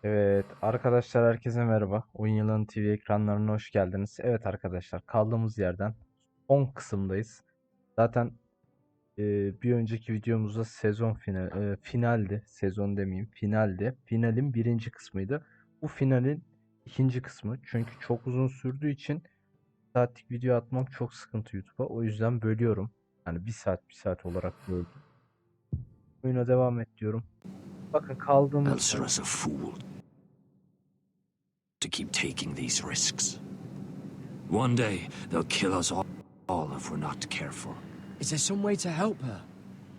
Evet arkadaşlar herkese merhaba. Oyun Yılanı TV ekranlarına hoş geldiniz. Evet arkadaşlar kaldığımız yerden son kısımdayız. Zaten bir önceki videomuzda finaldi. Sezon demeyeyim finaldi. Finalin birinci kısmıydı. Bu finalin ikinci kısmı. Çünkü çok uzun sürdüğü için saatlik video atmak çok sıkıntı YouTube'a. O yüzden bölüyorum. Yani bir saat olarak böldüm. Oyuna devam et diyorum. Bakın kaldığımız yer. Elsera's a fool to keep taking these risks. One day, they'll kill us all if we're not careful. Is there some way to help her?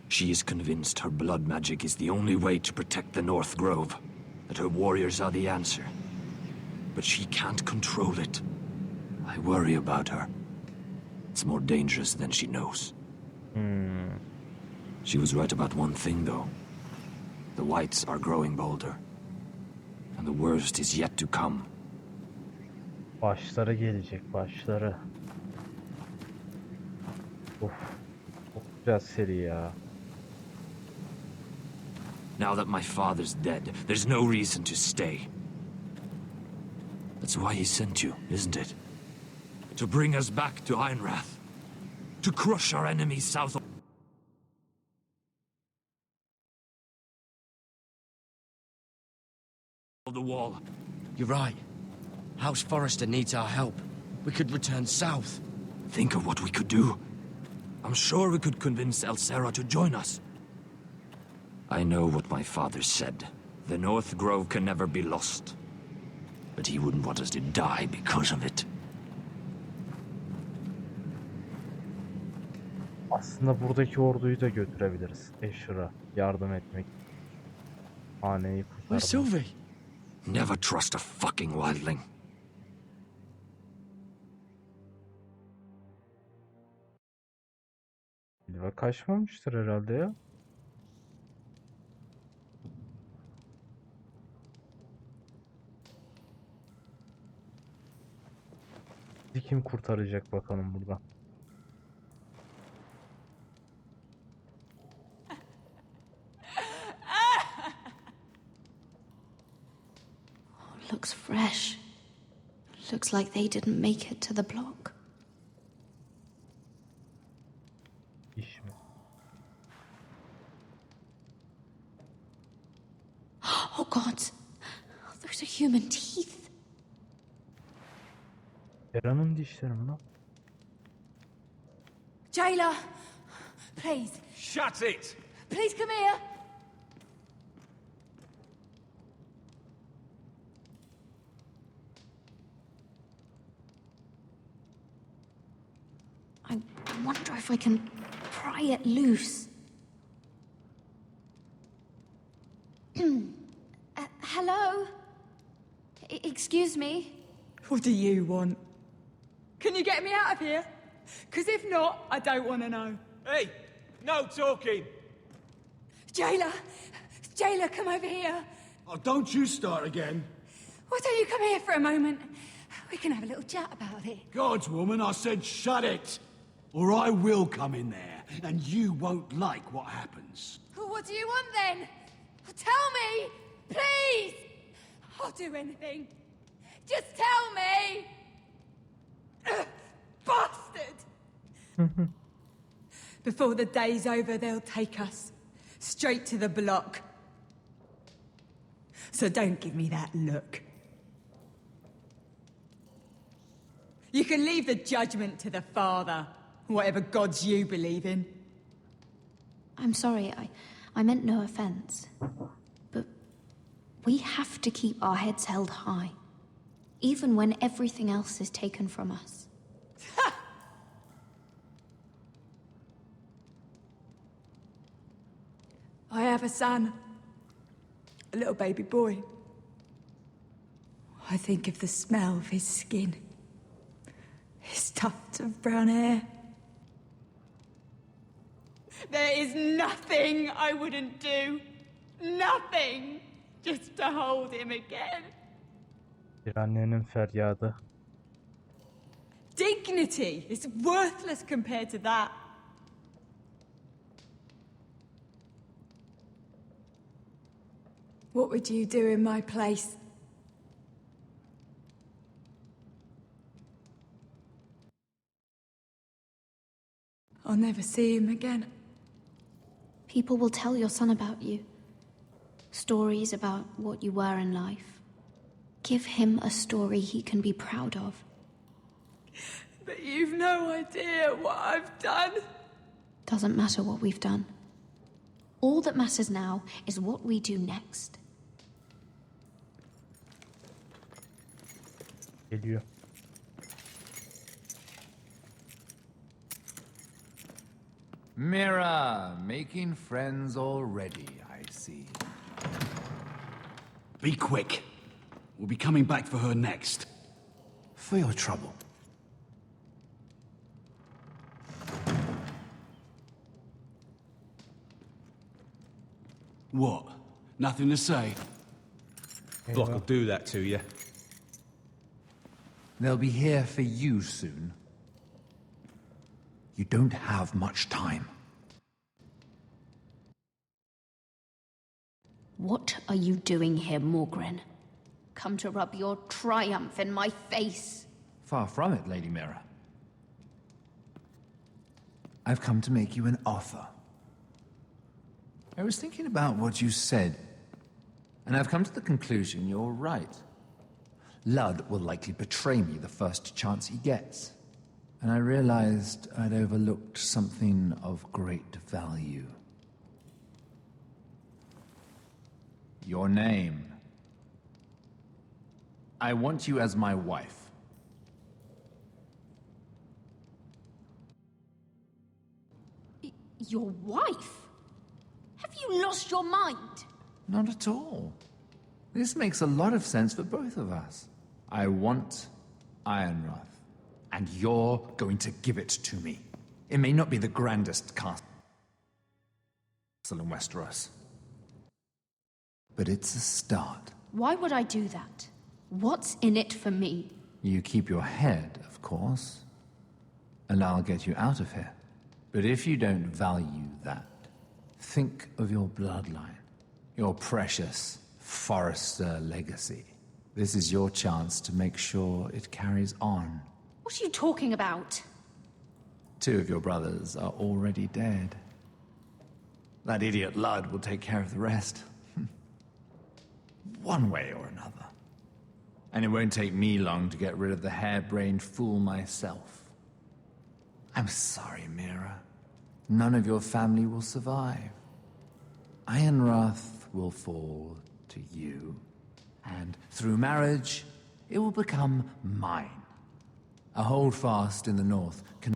She is convinced her blood magic is the only way to protect the North Grove, that her warriors are the answer. But she can't control it. I worry about her. It's more dangerous than she knows. She was right about one thing, though. The whites are growing bolder. And the worst is yet to come. Başları gelecek, başları. Of, çok güzel seri ya. Now that my father's dead, there's no reason to stay. That's why he sent you, isn't it? To bring us back to Einrath. To crush our enemies south of the wall. You're right. House Forrester needs our help. We could return south. Think of what we could do. I'm sure we could convince Elsera to join us. I know what my father said. The North Grove can never be lost. But he wouldn't want us to die because of it. Aslında buradaki orduyu da götürebiliriz. Asher'a yardım etmek. Haneyi Where's kurtarmak. Sylvie? Never trust a fucking wildling. Silva kaçmamıştır herhalde ya. Bizi kim kurtaracak bakalım burada. Looks fresh. Looks like they didn't make it to the block. İş mi? Oh God, those are human teeth. Era'nın dişleri mi lan? Jailer, please, Shut it! please come here. I wonder if I can pry it loose. Hello? Excuse me? What do you want? Can you get me out of here? Because if not, I don't want to know. Hey, no talking! Jailer, Jailer, come over here. Oh, don't you start again. Why don't you come here for a moment? We can have a little chat about it. God's woman, I said shut it. Or I will come in there, and you won't like what happens. Well, what do you want then? Tell me, please. I'll do anything. Just tell me. Ugh, bastard! Before the day's over, they'll take us straight to the block. So don't give me that look. You can leave the judgment to the Father, whatever gods you believe in. I'm sorry, I meant no offense. But we have to keep our heads held high, even when everything else is taken from us. I have a son, a little baby boy. I think of the smell of his skin, his tufts of brown hair. There is nothing I wouldn't do, nothing, just to hold him again. Bir annenin feryadı. Dignity is worthless compared to that. What would you do in my place? I'll never see him again. People will tell your son about you. Stories about what you were in life. Give him a story he can be proud of. But you've no idea what I've done. Doesn't matter what we've done. All that matters now is what we do next. Geliyor. Mira, making friends already, I see. Be quick. We'll be coming back for her next. For your trouble. What? Nothing to say? Block will do that to you. They'll be here for you soon. You don't have much time. What are you doing here, Morgren? Come to rub your triumph in my face. Far from it, Lady Mira. I've come to make you an offer. I was thinking about what you said, and I've come to the conclusion you're right. Ludd will likely betray me the first chance he gets. And I realized I'd overlooked something of great value. Your name. I want you as my wife. Your wife? Have you lost your mind? Not at all. This makes a lot of sense for both of us. I want Ironrath, and you're going to give it to me. It may not be the grandest castle in Westeros, but it's a start. Why would I do that? What's in it for me? You keep your head, of course, and I'll get you out of here. But if you don't value that, think of your bloodline, your precious Forrester legacy. This is your chance to make sure it carries on. What are you talking about? 2 of your brothers are already dead. That idiot Ludd will take care of the rest. One way or another. And it won't take me long to get rid of the harebrained fool myself. I'm sorry, Mira. None of your family will survive. Ironrath will fall to you. And through marriage, it will become mine. A holdfast in the north can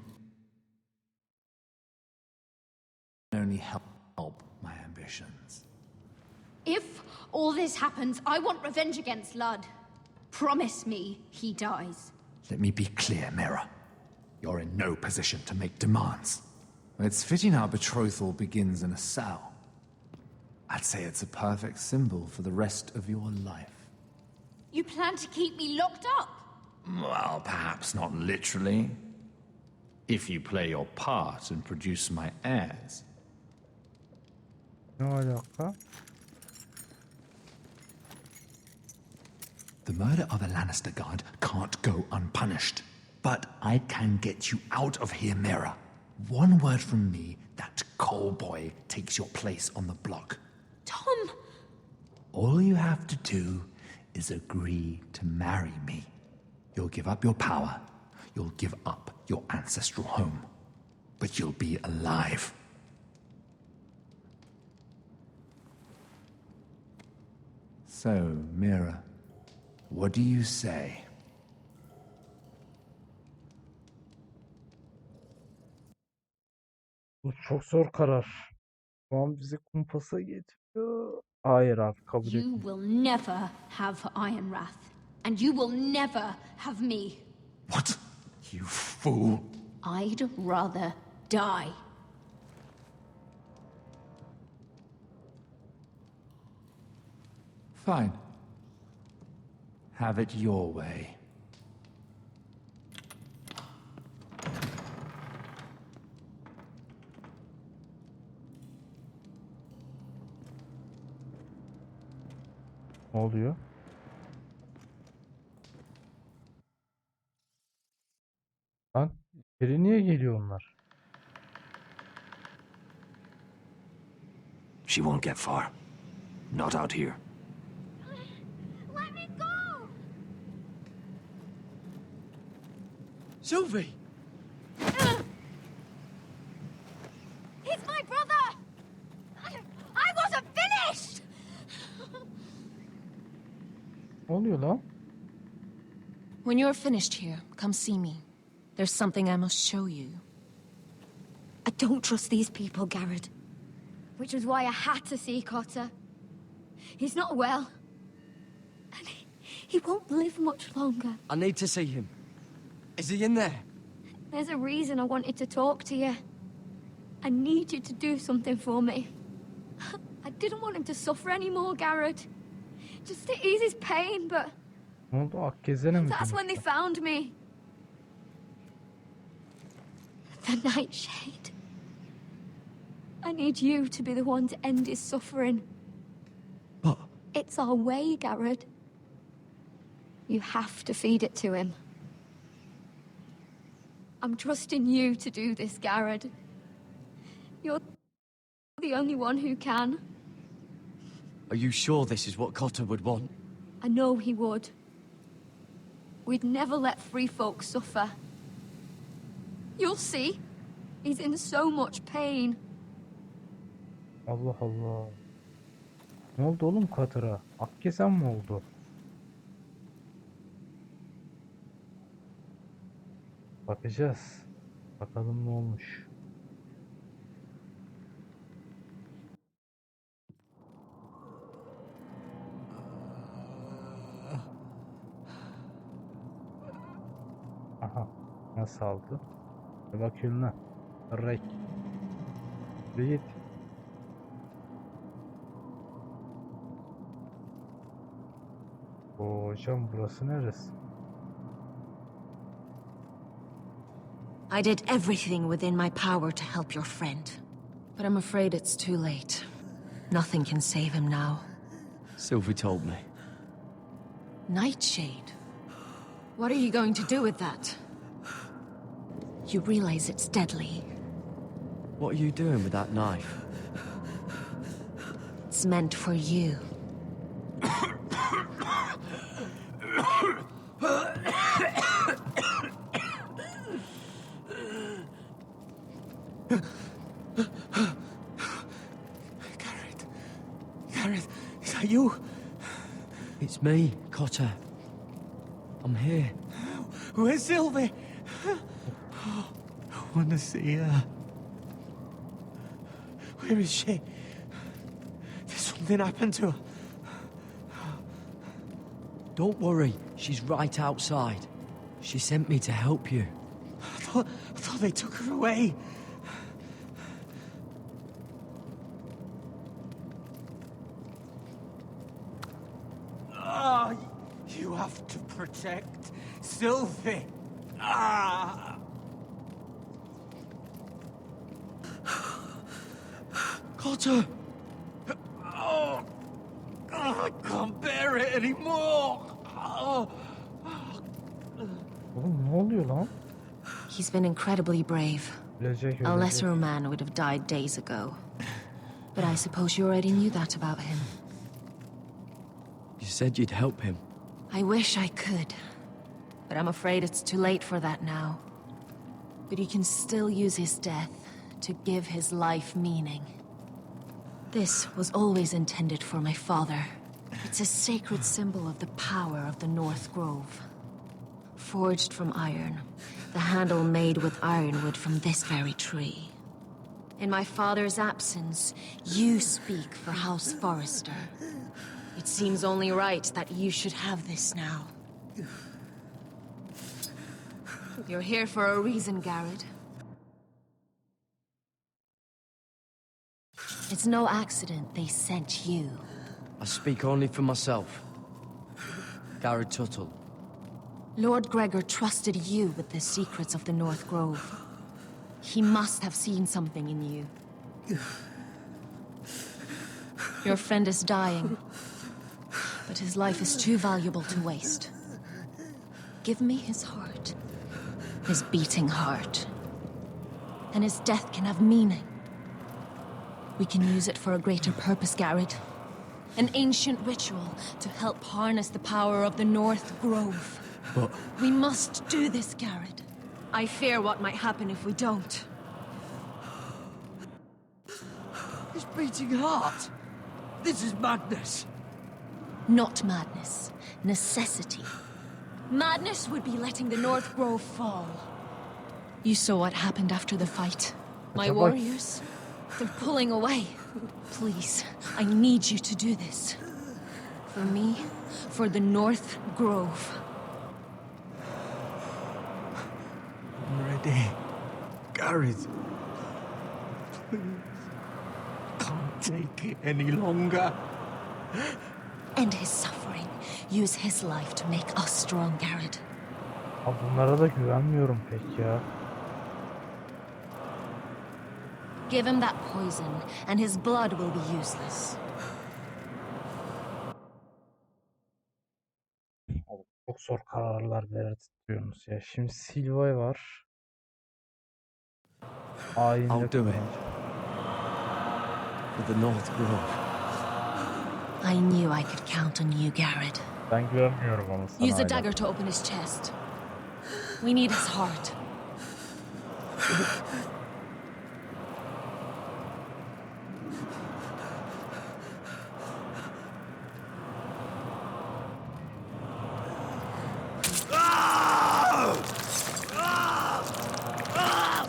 only help my ambitions. If all this happens, I want revenge against Ludd. Promise me he dies. Let me be clear, Mira. You're in no position to make demands. It's fitting our betrothal begins in a cell. I'd say it's a perfect symbol for the rest of your life. You plan to keep me locked up? Well, perhaps not literally. If you play your part and produce my heirs. Ne alaka? The murder of a Lannister guard can't go unpunished. But I can get you out of here, Mira. One word from me, that coal boy takes your place on the block. Tom! All you have to do is agree to marry me. You'll give up your power. You'll give up your ancestral home. But you'll be alive. So, Mira, what do you say? Bu çok zor karar. Şu an bizi kumpasa getiriyor. Hayır abi kabul You etmiyorum. will never have Ironrath. And you will never have me. What? You fool! I'd rather die. Fine. Have it your way. Ne oluyor? Lan içeri niye geliyor onlar? She won't get far. Not out here. Let me go! Sylvie! He's my brother! I wasn't finished! Ne oluyor lan? When you're finished here, come see me. There's something I must show you. I don't trust these people, Garrett. Which was why I had to see Cotter. He's not well. And he won't live much longer. I need to see him. Is he in there? There's a reason I wanted to talk to you. I need you to do something for me. I didn't want him to suffer anymore, Garrett. Just to ease his pain, but Ne oldu? Akkezene mi? that's when they found me. The Nightshade. I need you to be the one to end his suffering. But It's our way, Garrett. You have to feed it to him. I'm trusting you to do this, Garrett. You're the only one who can. are you sure this is what Cotter would want? I know he would. We'd never let free folk suffer. You'll see. He's in so much pain. Allah Allah. Ne oldu oğlum Katır'a? Akkezen mi oldu? Bakacağız. Bakalım ne olmuş. Aha. Nasıl aldı? Bir bakayım lan. Rek. Bir git. Oo, hocam burası neresi? I did everything within my power to help your friend. But I'm afraid it's too late. Nothing can save him now. Sylvie told me. Nightshade? What are you going to do with that? You realize it's deadly. What are you doing with that knife? It's meant for you. Gareth, is that you? It's me, Cotter. I'm here. Where's Sylvie? I want to see her. Where is she? Did something happen to her? Don't worry, she's right outside. She sent me to help you. I thought they took her away. Ah, you have to protect Sylvie. Ah. Cotter! Oh, I can't bear it anymore. Oh. Oğlum ne oluyor lan? He's been incredibly brave. Ölecek A ölecek. lesser man would have died days ago. But I suppose you already knew that about him. You said you'd help him. I wish I could. But I'm afraid it's too late for that now. But he can still use his death to give his life meaning. This was always intended for my father. It's a sacred symbol of the power of the North Grove. Forged from iron, the handle made with ironwood from this very tree. In my father's absence, you speak for House Forrester. It seems only right that you should have this now. You're here for a reason, Garrett. It's no accident they sent you. I speak only for myself. Garrett Tuttle. Lord Gregor trusted you with the secrets of the North Grove. He must have seen something in you. Your friend is dying. but his life is too valuable to waste. Give me his heart. His beating heart. And his death can have meaning. We can use it for a greater purpose, Garrett. An ancient ritual to help harness the power of the North Grove. But We must do this, Garrett. I fear what might happen if we don't. His beating heart! This is madness! Not madness. Necessity. Madness would be letting the North Grove fall. You saw what happened after the fight. My Acaba- warriors, they're pulling away. Please, I need you to do this. For me, for the North Grove. I'm ready. Garrett. Please. Can't take it any longer. End his suffering. Use his life to make us strong, Garrett. Abi bunlara da güvenmiyorum pek ya. Give him that poison, and his blood will be useless. Abi çok zor kararlar veriyorsunuz ya. Şimdi Silva var. Ayinde I'll do it. kullanacak. For the North Grove. I knew I could count on you, Garrett. Ben güvenmiyorum ama sana Use the hala. dagger to open his chest. We need his heart.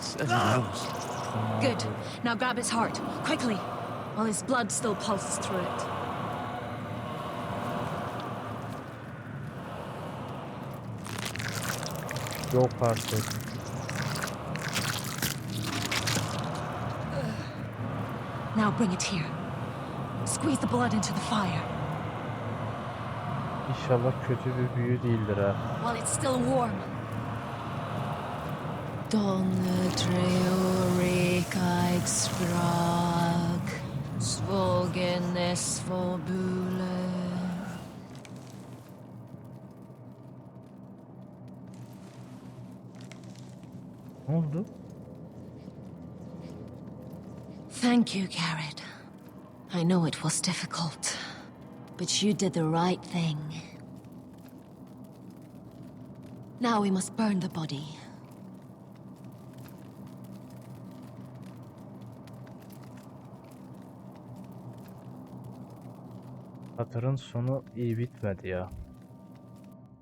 Says he knows. Good. Now grab his heart, quickly, while his blood still pulses through it. Yok artık. Now bring it here. Squeeze the blood into the fire. İnşallah kötü bir büyü değildir ha. While it's still warm. Donne treorikaig sprag, svogenes forbule. Ne oldu? Thank you, Garrett. I know it was difficult, but you did the right thing. Now we must burn the body. Hatır'ın sonu iyi bitmedi ya.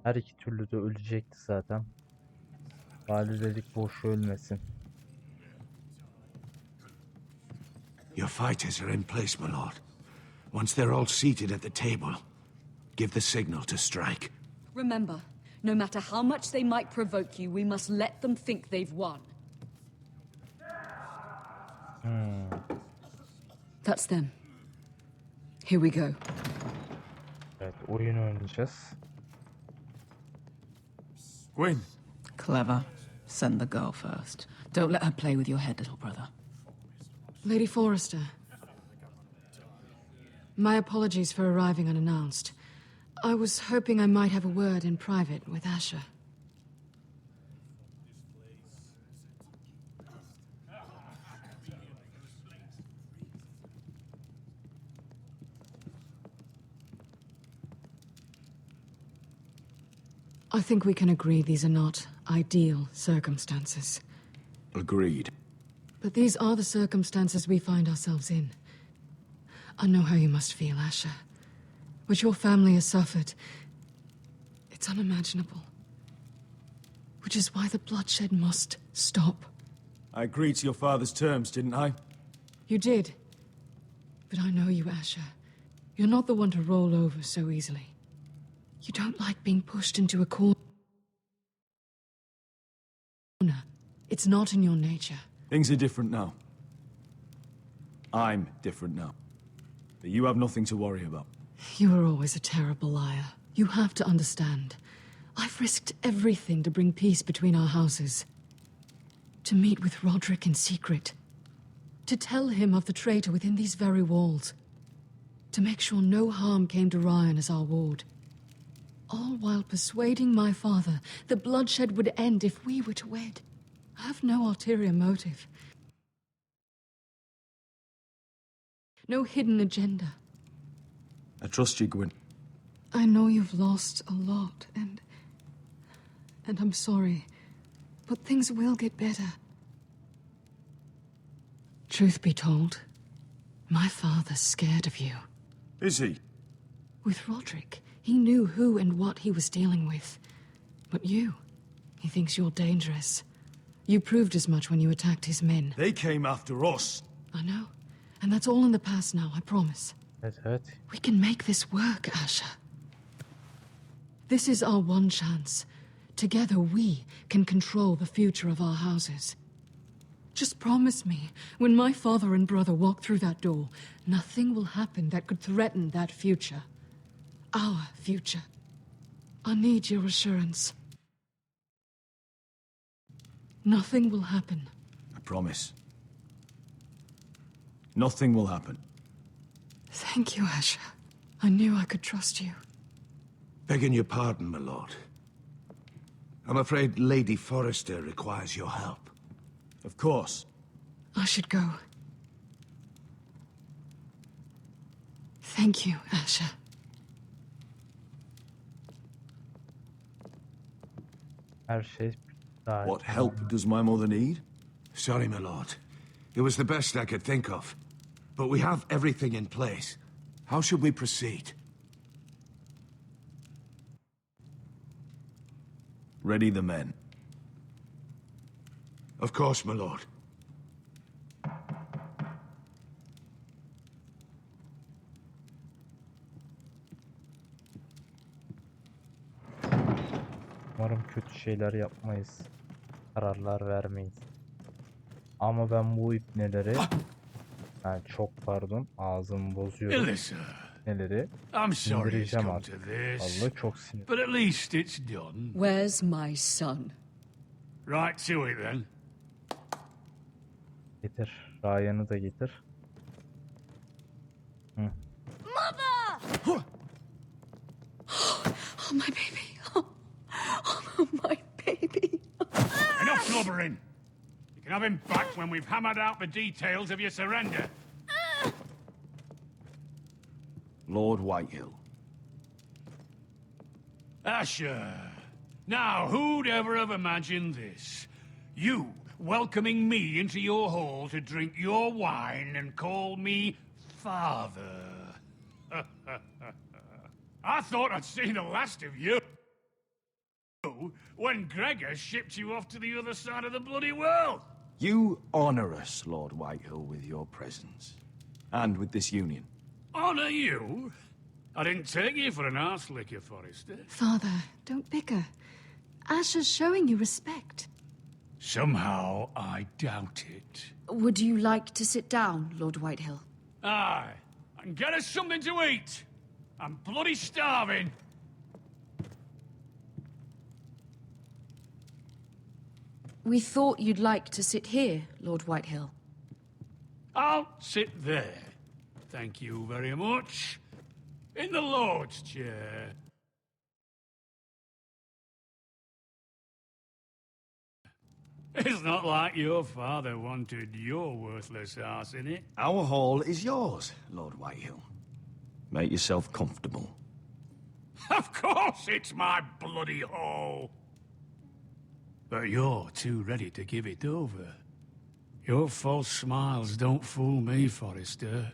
Her iki türlü de ölecekti zaten. Bari dedik boş ölmesin. Your fighters are in place, my lord. Once they're all seated at the table, give the signal to strike. Remember, no matter how much they might provoke you, we must let them think they've won. That's them. Here we go. Evet, oyun oynayacağız. Gwyn. Clever. Send the girl first. Don't let her play with your head, little brother. Lady Forrester. My apologies for arriving unannounced. I was hoping I might have a word in private with Asher. I think we can agree these are not ideal circumstances. Agreed. But these are the circumstances we find ourselves in. I know how you must feel, Asher. What your family has suffered, it's unimaginable. Which is why the bloodshed must stop. I agreed to your father's terms, didn't I? You did. But I know you, Asher. You're not the one to roll over so easily. You don't like being pushed into a corner. It's not in your nature. Things are different now. I'm different now. But you have nothing to worry about. You were always a terrible liar. You have to understand. I've risked everything to bring peace between our houses. To meet with Roderick in secret. To tell him of the traitor within these very walls. to make sure no harm came to Ryan as our ward. All while persuading my father that bloodshed would end if we were to wed. I have no ulterior motive. No hidden agenda. I trust you, Gwyn. I know you've lost a lot, and I'm sorry, but things will get better. Truth be told, my father's scared of you. Is he? With Roderick, he knew who and what he was dealing with. But you, he thinks you're dangerous. You proved as much when you attacked his men. They came after us. I know, and that's all in the past now, I promise. Evet. We can make this work, Asher. This is our one chance. Together we can control the future of our houses. Just promise me, when my father and brother walk through that door, nothing will happen that could threaten that future. Our future. I need your assurance. Nothing will happen. I promise. Nothing will happen. Thank you, Asher. I knew I could trust you. Begging your pardon, my lord. I'm afraid Lady Forrester requires your help. Of course. I should go. Thank you, Asher. Her şey daha What help does my mother need? Sorry, my lord. It was the best I could think of. But we have everything in place. How should we proceed? Ready the men. Of course, my lord. Umarım kötü şeyler yapmayız. Kararlar vermeyiz. Ama ben bu ipneleri... Yani çok pardon, ağzımı bozuyorum. Alyssa, Neleri? I'm sorry it's İndireceğim come to artık. this, Vallahi çok sinir. but at least it's done. Where's my son? Right to it then. Getir. Ryan'ı da getir. Hı. Mother! Oh, my baby. Oh, my baby. Enough blubbering. You can have him back when we've hammered out the details of your surrender. Lord Whitehill. Asher. Now, who'd ever have imagined this? You welcoming me into your hall to drink your wine and call me father. I thought I'd seen the last of you when Gregor shipped you off to the other side of the bloody world. You honor us, Lord Whitehill, with your presence. And with this union. Honor you? I didn't take you for an arse licker, Forrester. Father, don't bicker. Asher's showing you respect. Somehow I doubt it. Would you like to sit down, Lord Whitehill? Aye, and get us something to eat. I'm bloody starving. We thought you'd like to sit here, Lord Whitehill. I'll sit there. Thank you very much. In the Lord's chair. It's not like your father wanted your worthless ass in it. Our hall is yours, Lord Whitehill. Make yourself comfortable. Of course it's my bloody hall. But you're too ready to give it over. Your false smiles don't fool me, Forrester.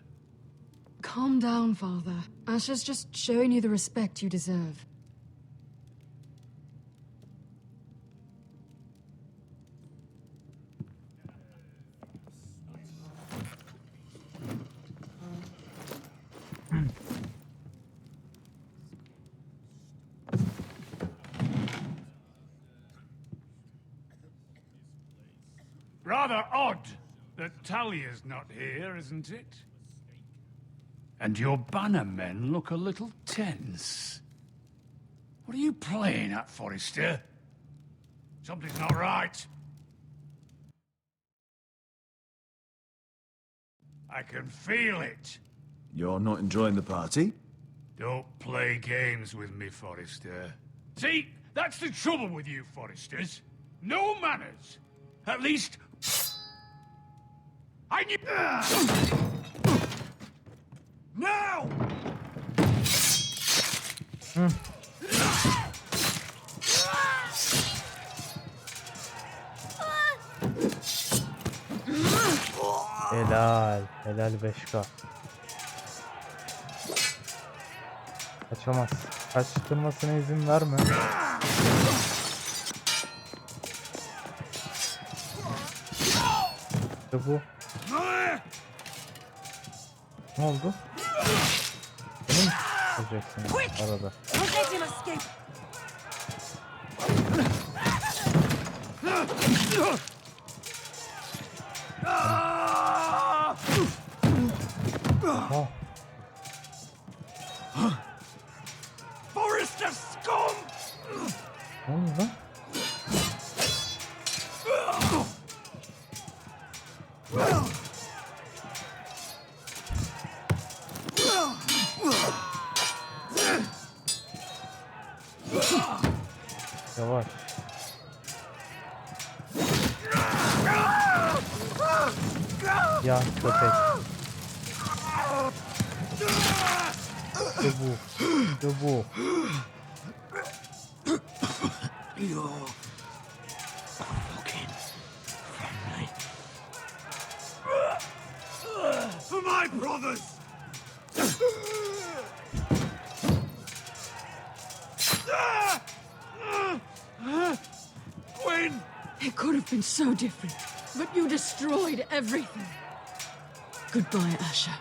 Calm down, Father. Asher's just showing you the respect you deserve. Rather odd that Talia's not here, isn't it? And your banner men look a little tense. What are you playing at, Forrester? Something's not right. I can feel it. You're not enjoying the party? Don't play games with me, Forrester. See, that's the trouble with you Forresters. No manners. At least... I knew... Now! Helal. Helal 5K. Kaçamaz. Kaçtırmasına izin verme. İşte bu. Ne oldu? Beni mi tutacaksın arada? Oh. Forrester scum! Ne oldu lan? Yavaş. Ya köpek. İşte bu. İşte bu. You're fucking friendly. For my brothers! Gwen! It could have been so different, but you destroyed everything. Goodbye, Asher.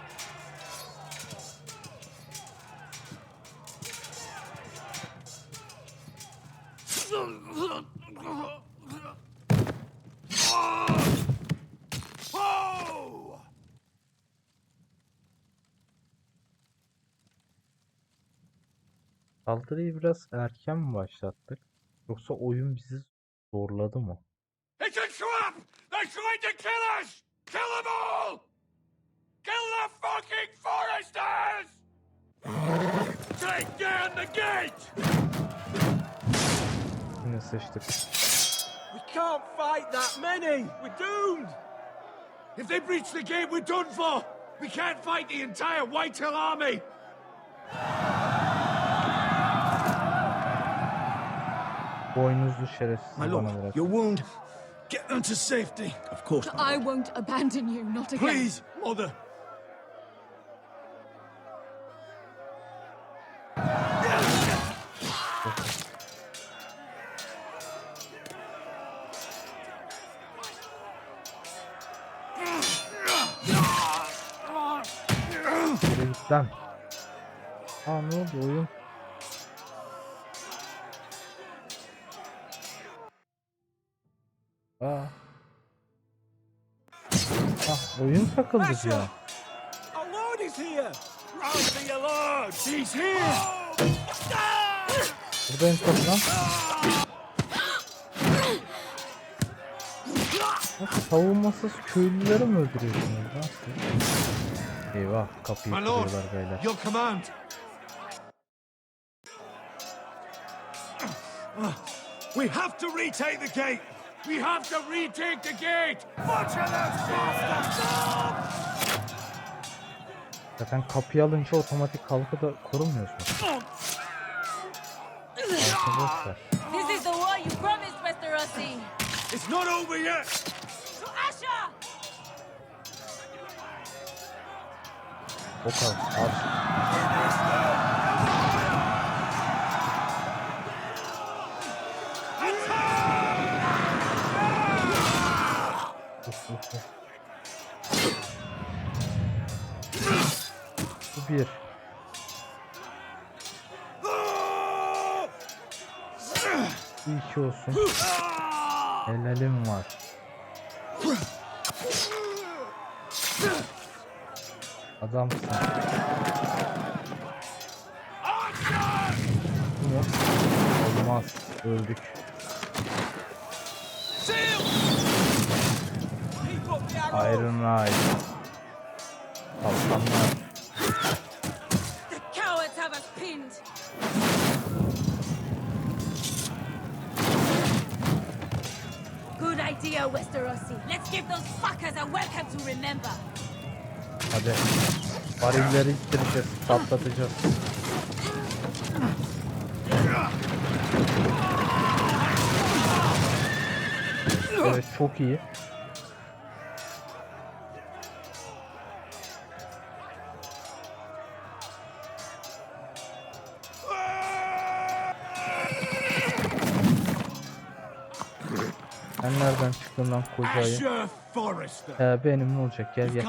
Saldırıyı biraz erken mi başlattık? Yoksa oyun bizi zorladı mı? It's a trap! They're trying to kill us! Kill them all! Kill the fucking Foresters! Take down the gate! Yine sıçtık. We can't fight that many. We're doomed. If they breach the gate, we're done for! We can't fight the entire Whitehall army! Boynuzlu şerefsiz My bana lord, bırak. your wound. Get them to safety. Of course, my I lord. won't abandon you, not again. Please, mother. Yürü git lan. Aa ne oldu oyun? Aa. Ah oyun takıldı ya. Our lord is here. Rouse your lord! He's here! Buradayım tabii lan. Nasıl savunmasız köylüleri mi öldürüyorsunuz lan siz? Eyvah kapıyı My lord, kırıyorlar beyler. your command. We have to retake the gate! We have to retake the gate! Butcher those bastards! Zaten kapıyı alınca otomatik kalkı da korumuyorsun. Kalkı boş ver. This is the war you promised, Mr. Rossi. It's not over yet! To Asher! O kalk. Al. Bu bir. İyi ki olsun. Helalim var. Adamsın. Bu mu? Olmaz. Öldük. Iron Knight. Kalkanlar. idea, Westerosi. Let's give those fuckers a welcome to remember. Hadi. Varilleri ittireceğiz, patlatacağız. Evet, çok iyi. Sen nereden çıktın lan kocayı? Benim ne olacak? Gel gel.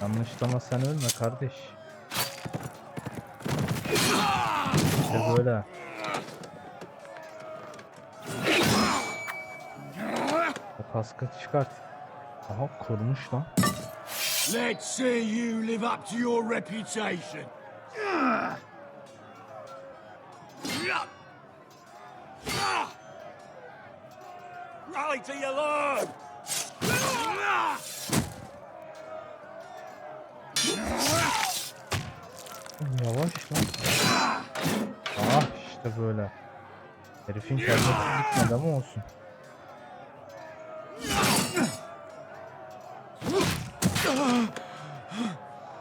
Yanlışlama sen ölme kardeş. İşte böyle. O kaskı çıkart. Aha kurmuş lan. Let's see you live up to your reputation. Rally to your lord. Yavaş lan. Ah işte böyle. Herifin kendisi gitmedi ama olsun.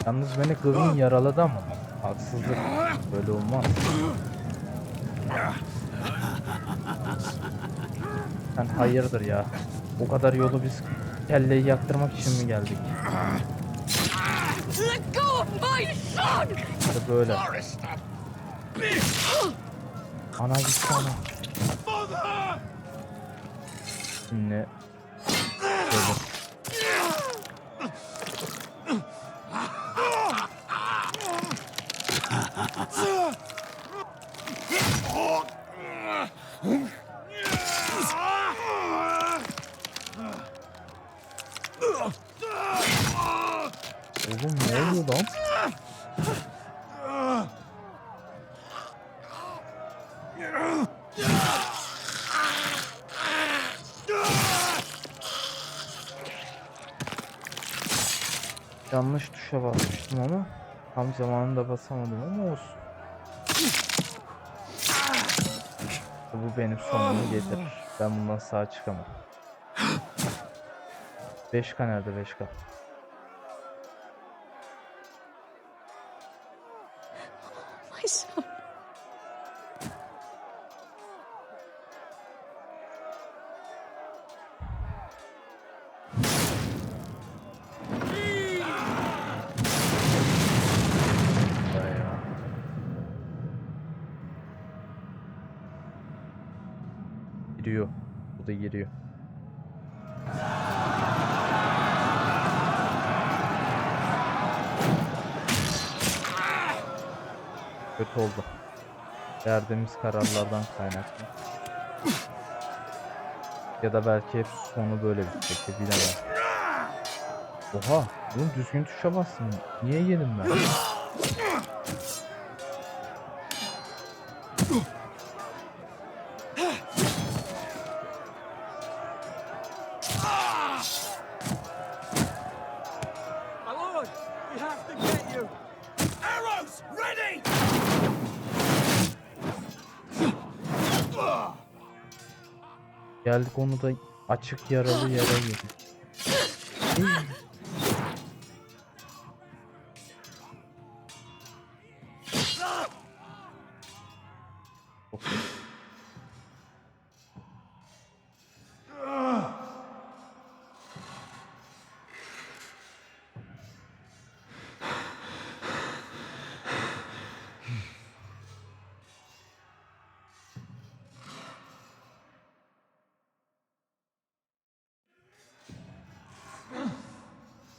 Yalnız beni kızın yaraladı ama haksızlık, böyle olmaz. Sen hayırdır ya, o kadar yolu biz kelleyi yaktırmak için mi geldik? Let go of my son! İşte böyle. Ana gitti ana. Şimdi şöyle. Oğlum ne oluyor lan? Yanlış tuşa basmıştım ama tam zamanında basamadım ama olsun. Bu benim sonumu getirir. Ben bundan sağ çıkamam. 5K nerede 5K? My son. Giriyor. Bu da giriyor. Kötü oldu. Verdiğimiz kararlardan kaynaklı. Ya da belki hep sonu böyle bitecek, bilemem. Oha! Oğlum düzgün tuşa bastım. Niye yedim ben? Geldik onu da açık yaralı yere yedik.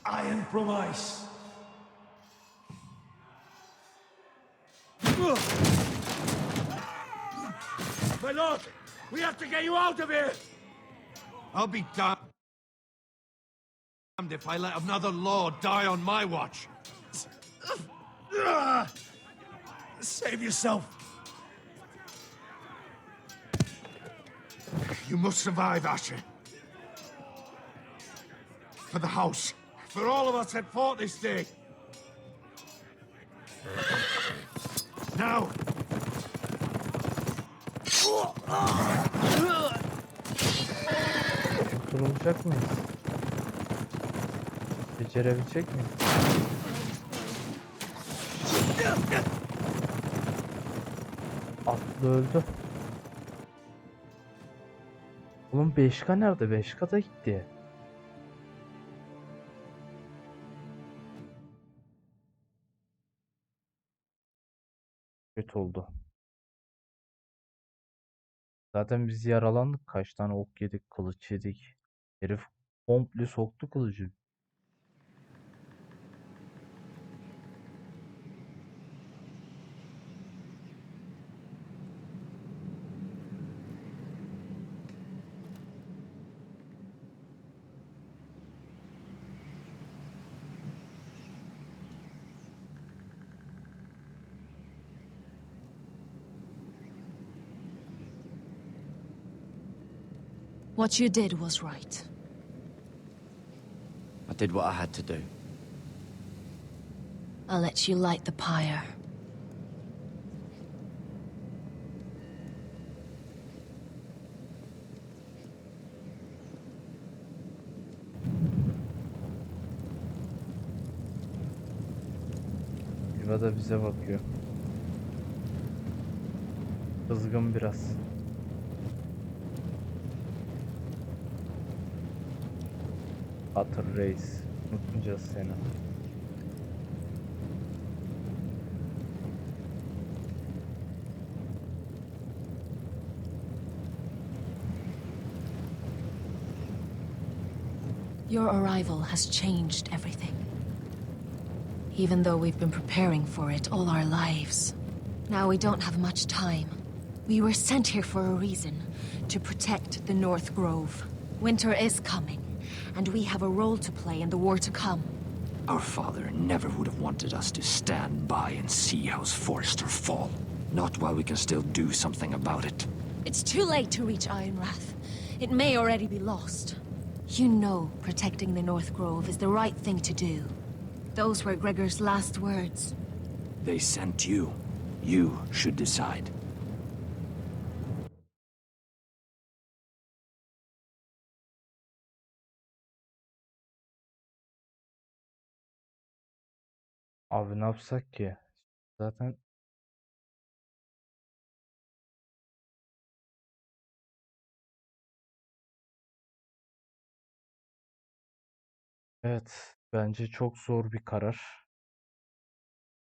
Iron promise. My lord, we have to get you out of here. I'll be damned if I let another lord die on my watch. Save yourself. You must survive, Asher. For the house. For all of us that fought this day. Now! Kurtulacak mıyız? Becerebilecek miyiz? Atlı öldü. Oğlum 5K nerede? 5K da gitti. Kötü oldu. Zaten biz yaralandık. Kaç tane ok yedik, kılıç yedik. Herif komple soktu kılıcı. What you did was right. I did what I had to do. I'll let you light the pyre. Yuva da bize bakıyor. Kızgın biraz. Batır Reis. Unutmayacağız seni. Your arrival has changed everything. Even though we've been preparing for it all our lives. Now we don't have much time. We were sent here for a reason. To protect the North Grove. Winter is coming. And we have a role to play in the war to come. Our father never would have wanted us to stand by and see House Forrester fall. Not while we can still do something about it. It's too late to reach Ironwrath. It may already be lost. You know protecting the North Grove is the right thing to do. Those were Gregor's last words. They sent you. You should decide. Abi ne yapsak ki? Zaten evet, bence çok zor bir karar.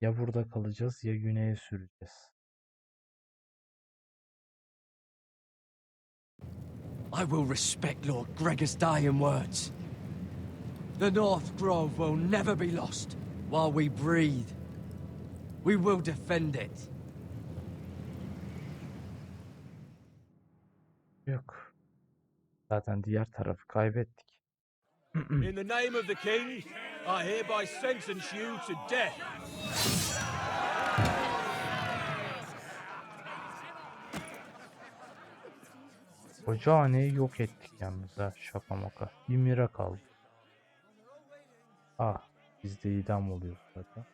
Ya burada kalacağız ya güneye süreceğiz. I will respect Lord Gregor's dying words. The North Grove will never be lost while we breathe. We will defend it. Yok. Zaten diğer tarafı kaybettik. In the name of the king, I hereby sentence you to death. Koca haneyi yok ettik yalnız ha, şaka maka. Bir mira kaldı. Ah, bizde idam oluyor zaten.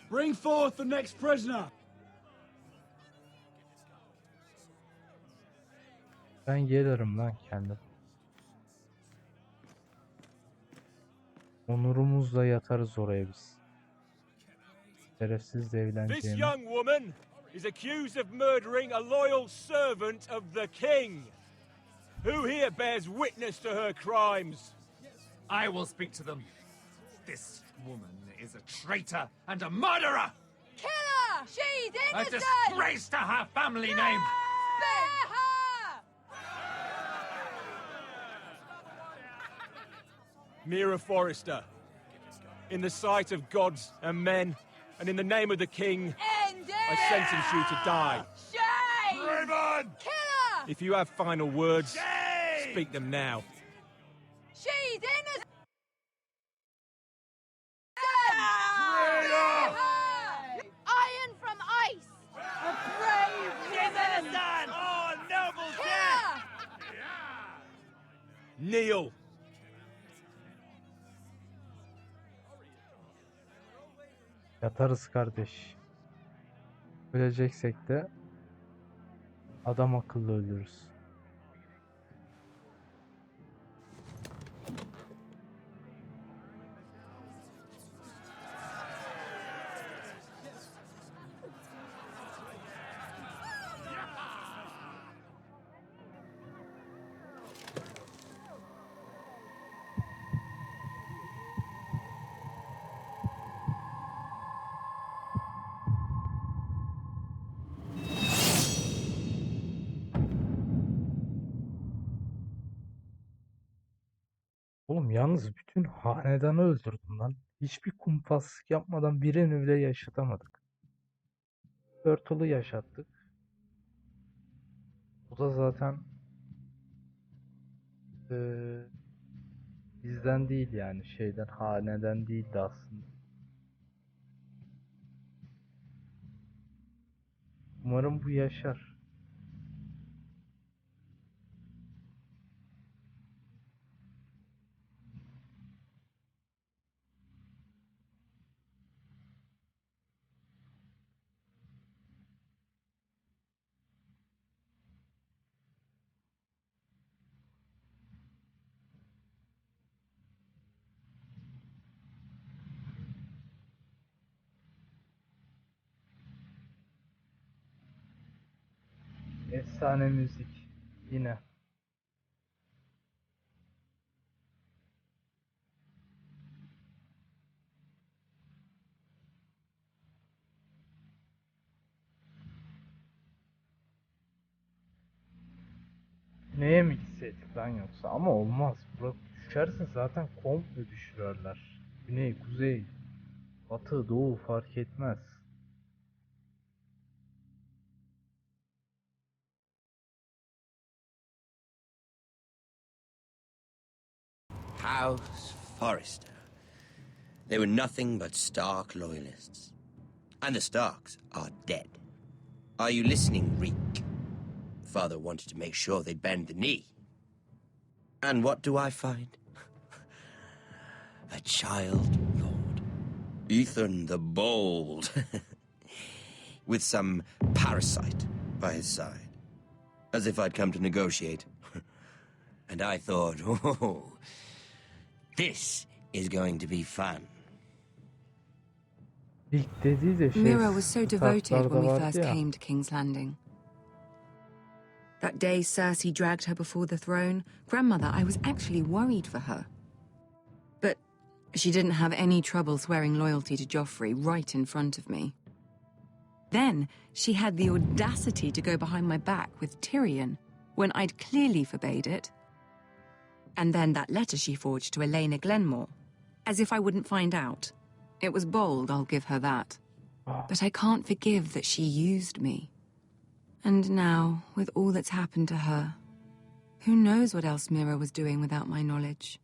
Bring forth the next prisoner. Ben gelirim lan kendim. Onurumuzla yatarız oraya biz. Şerefsiz de This evleneceğimi. young woman is accused of murdering a loyal servant of the king. Who here bears witness to her crimes? I will speak to them. This woman is a traitor and a murderer! Kill her! She's A innocent! disgrace to her family name! Spare her! Mira Forrester, in the sight of gods and men, and in the name of the king, End I sentence you to die. Shame! Raven! Killer! If you have final words, speak them now. She's innocent! Iron from ice! A brave woman! Oh, noble Killer! Kneel. Yatarız kardeş. Öleceksek de adam akıllı ölürüz. Oğlum yalnız bütün hanedanı öldürdüm lan. Hiçbir kumpaslık yapmadan birini bile yaşatamadık. Turtle'ı yaşattık. Bu da zaten bizden değil yani şeyden haneden değildi aslında. Umarım bu yaşar. Efsane müzik yine. Neye mi gitseydik lan yoksa? Ama olmaz. Burak düşerse zaten komple düşürürler. Güney, kuzey, batı, doğu fark etmez. House Forrester. They were nothing but Stark loyalists. And the Starks are dead. Are you listening, Reek? Father wanted to make sure they'd bend the knee. And what do I find? A child lord. Ethan the Bold. With some parasite by his side. As if I'd come to negotiate. And I thought, oh, this is going to be fun. Mira was so devoted when we first came to King's Landing. That day Cersei dragged her before the throne, Grandmother, I was actually worried for her. But she didn't have any trouble swearing loyalty to Joffrey right in front of me. Then she had the audacity to go behind my back with Tyrion when I'd clearly forbade it. And then that letter she forged to Elena Glenmore, as if I wouldn't find out. It was bold, I'll give her that. But I can't forgive that she used me. And now, with all that's happened to her, who knows what else Mira was doing without my knowledge?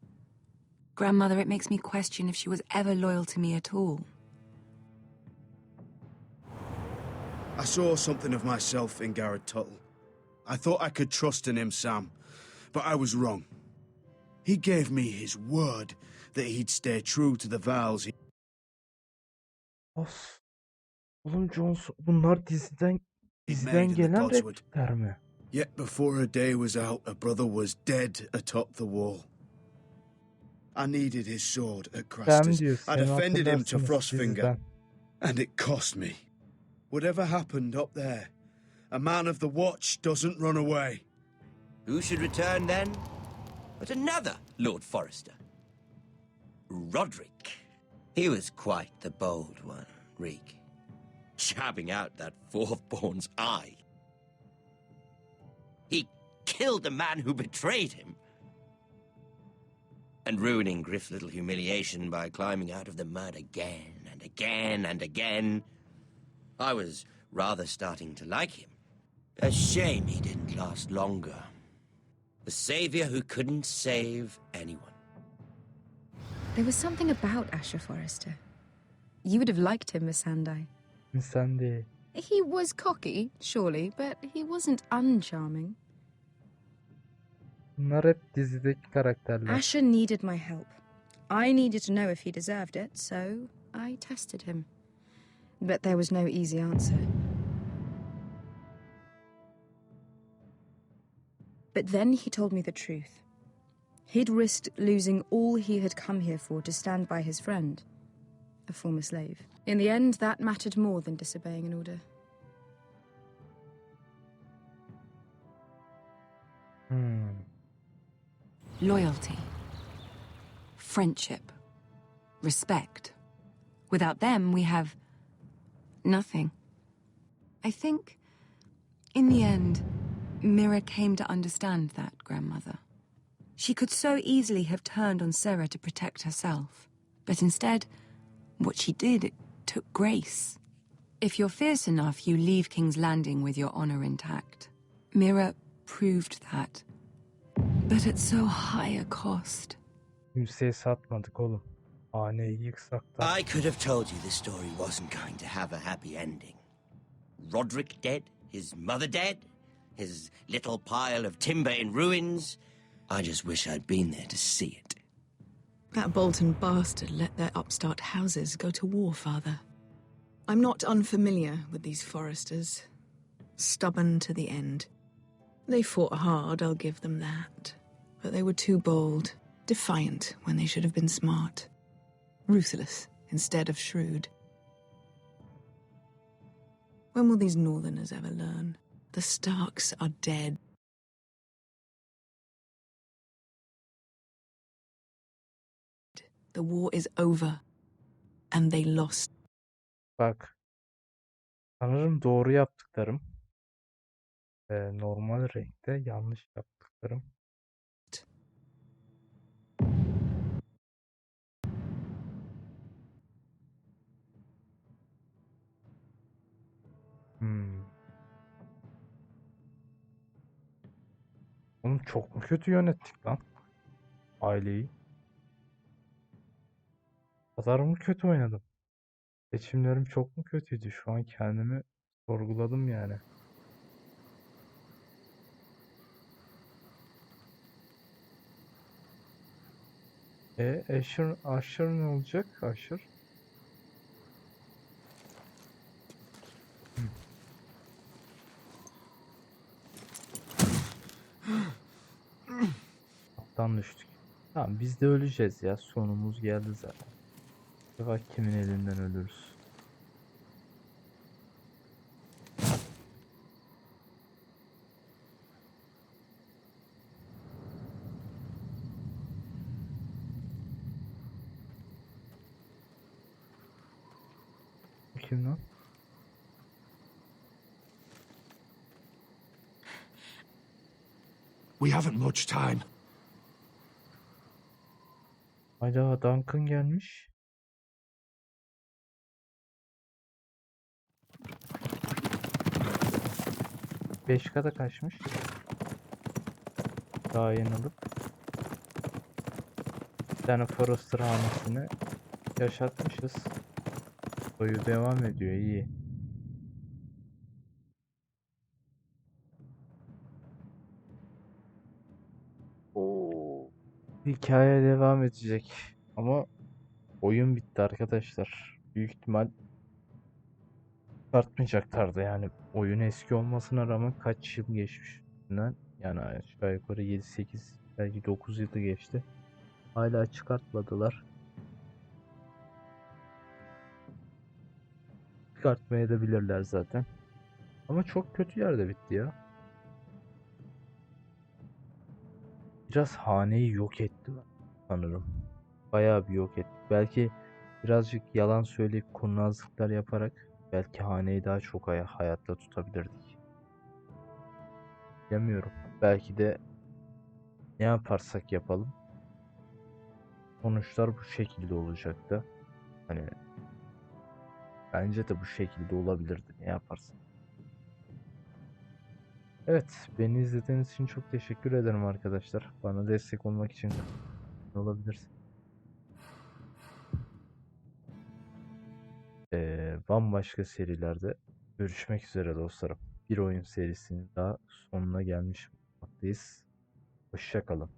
Grandmother, it makes me question if she was ever loyal to me at all. I saw something of myself in Garrett Tuttle. I thought I could trust in him, Sam, but I was wrong. He gave me his word that he'd stay true to the vows he... Of. Oğlum Jones bunlar diziden gelen replikler mi? Yet before a day was out, a brother was dead atop the wall. I needed his sword at Crestus. I defended him to Frostfinger, and it cost me. Whatever happened up there, a man of the Watch doesn't run away. Who should return then? But another Lord Forrester. Roderick. He was quite the bold one, Reek. Jabbing out that fourth-born's eye. He killed the man who betrayed him. And ruining Griff's little humiliation by climbing out of the mud again and again and again. I was rather starting to like him. A shame he didn't last longer. The savior who couldn't save anyone. There was something about Asher Forrester. You would have liked him, Miss Sandai. Miss Sandy. He was cocky, surely, but he wasn't uncharming. Bunlar hep dizideki karakterler. Asher needed my help. I needed to know if he deserved it, so I tested him. But there was no easy answer. But then he told me the truth. He'd risked losing all he had come here for to stand by his friend, a former slave. In the end, that mattered more than disobeying an order. Loyalty. Friendship. Respect. Without them, we have nothing. I think, in the end, Mira came to understand that, Grandmother. She could so easily have turned on Sarah to protect herself. But instead, what she did, it took grace. If you're fierce enough, you leave King's Landing with your honor intact. Mira proved that. But at so high a cost. Kimseye satmadık oğlum. Haneyi yıksak da. I could have told you this story wasn't going to have a happy ending. Roderick dead, his mother dead, his little pile of timber in ruins. I just wish I'd been there to see it. That Bolton bastard let their upstart houses go to war, Father. I'm not unfamiliar with these Forresters. Stubborn to the end. They fought hard, I'll give them that. But they were too bold, defiant when they should have been smart. Ruthless instead of shrewd. When will these Northerners ever learn? The Starks are dead. The war is over. And they lost. Bak. Sanırım doğru yaptıklarım. Normal renkte yanlış yaptıklarım. Oğlum çok mu kötü yönettik lan aileyi? O kadar mı kötü oynadım? Seçimlerim çok mu kötüydü? Şu an kendimi sorguladım yani. Asher ne olacak? Asher. Attan düştük. Tamam biz de öleceğiz ya. Sonumuz geldi zaten. Bak kimin elinden ölürüz. Kim lan? We haven't much time. Hayda Duncan gelmiş. Beş kata kaçmış. Daha yeni alıp. Bir tane Forrester hanesini yaşatmışız. Soyu devam ediyor iyi. Hikaye devam edecek ama oyun bitti arkadaşlar. Büyük ihtimal çıkartmayacaklardı yani. Oyun eski olmasına rağmen kaç yıl geçmiş üstünden. Yani aşağı yukarı 7-8 belki 9 yılı geçti. Hala çıkartmadılar. Çıkartmaya da bilirler zaten. Ama çok kötü yerde bitti ya. Biraz haneyi yok etti sanırım. Bayağı bir yok etti. Belki birazcık yalan söyleyip kurnazlıklar yaparak belki haneyi daha çok hayatta tutabilirdik. Bilmiyorum. Belki de ne yaparsak yapalım sonuçlar bu şekilde olacaktı. Hani Bence de bu şekilde olabilirdi. Ne yaparsın? Evet, beni izlediğiniz için çok teşekkür ederim arkadaşlar. Bana destek olmak için olabilirsin. Bambaşka serilerde görüşmek üzere dostlarım. Bir oyun serisinin daha sonuna gelmiş bulunmaktayız. Hoşça kalın.